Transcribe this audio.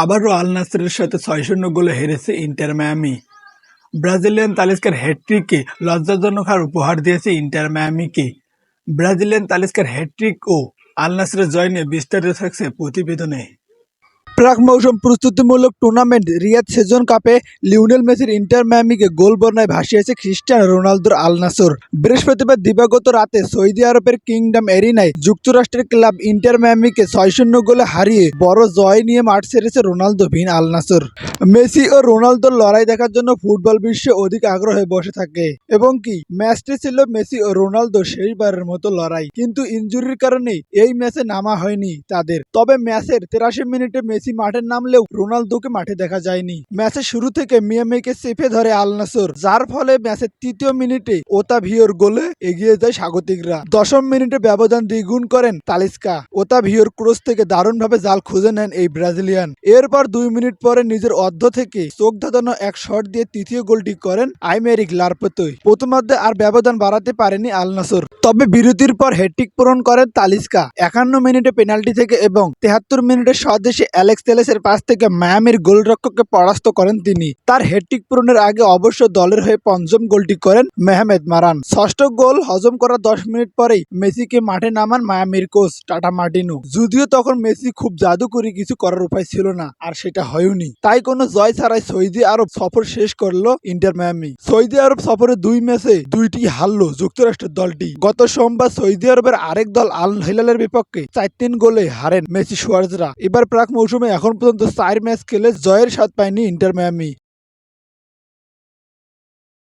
আবারও আল নাসেরের সাথে ৬-০ গোলে হেরেছে ইন্টার মায়ামি। ব্রাজিলিয়ান তালিস্কার হ্যাটট্রিকে লজ্জাজনক হার উপহার দিয়েছে ইন্টার মায়ামিকে। ব্রাজিলিয়ান তালিস্কার হ্যাটট্রিক ও আল নাসেরের জয় নিয়ে বিস্তারিত থাকছে প্রতিবেদনে। প্রাক মৌসুম প্রস্তুতিমূলক টুর্নামেন্ট রিয়াদ সেজন কাপে লিওনেল মেসির ইন্টার মায়ামিকে গোল বন্যায় ভাসিয়েছে ক্রিস্টিয়ানো রোনালদোর আল নাসর। বৃহস্পতিবার দিবাগত রাতে সৌদি আরবের কিংডম এরিনায় যুক্তরাষ্ট্রের ক্লাব ইন্টার মায়ামিকে ৬-০ গোলে হারিয়ে বড় জয় নিয়ে মাঠ ছেড়েছে রোনালদো ভিন আল নাসর। মেসি ও রোনালদোর লড়াই দেখার জন্য ফুটবল বিশ্বে অধিক আগ্রহে বসে থাকে এবং কি ম্যাচটি ছিল মেসি ও রোনালদোর শেষবারের মতো লড়াই, কিন্তু ইনজুরির কারণে এই ম্যাচে নামা হয়নি তাদের। তবে ম্যাচের ৮৩ মিনিটে মেসি মাঠে নামলেও রোনালদোকে মাঠে দেখা যায়নি। ম্যাচের শুরু থেকে মিয়ামিকে চেপে ধরে আল নাসর, যার ফলে ম্যাচের ৩য় মিনিটে ওতাভিওর গোলে এগিয়ে যায় স্বাগতিকরা। ১০ম মিনিটে ব্যবধান দ্বিগুণ করেন তালিস্কা। ওতাভিওর ক্রস থেকে দারুণভাবে জাল খুঁজে নেন এই ব্রাজিলিয়ান। এরপর ২ মিনিট পরে নিজের অর্ধ থেকে চোখ ধাঁধানো এক শট দিয়ে তৃতীয় গোলটি করেন আইমেরিক লারপতই। প্রথমার্ধে আর ব্যবধান বাড়াতে পারেনি আল নাসর, তবে বিরতির পর হ্যাটট্রিক পূরণ করেন তালিস্কা ৫১ মিনিটে পেনাল্টি থেকে এবং ৭৩ মিনিটে স্বদেশী অ্যালেক্স তেলেসের পাস থেকে মায়ামির গোলরক্ষককে পরাস্ত করেন তিনি। তার হ্যাটট্রিক পূরণের আগে অবশ্য দলের হয়ে পঞ্চম গোলটি করেন মেহমেদ মারান। ষষ্ঠ গোল হজম করার ১০ মিনিট পরেই মেসিকে মাঠে নামান মায়ামির কোচ টাটা মার্টিনো। যদিও তখন মেসি খুব জাদুকরি কিছু করার উপায় ছিল না, আর সেটা হয়নি। তাই কোনো জয় ছাড়াই সৌদি আরব সফর শেষ করলো ইন্টার মায়ামি। সৌদি আরব সফরে ২ ম্যাচে ২টি হারলো যুক্তরাষ্ট্রের দলটি। গত সোমবার সৌদি আরবের আরেক দল আল হিলালের বিপক্ষে ৪-৩ গোলে হারেন মেসি সুয়ারেজরা। এবার প্রাক মৌসুমে এখন পর্যন্ত ৪ ম্যাচ খেলে জয়ের স্বাদ পায়নি ইন্টার মায়ামি।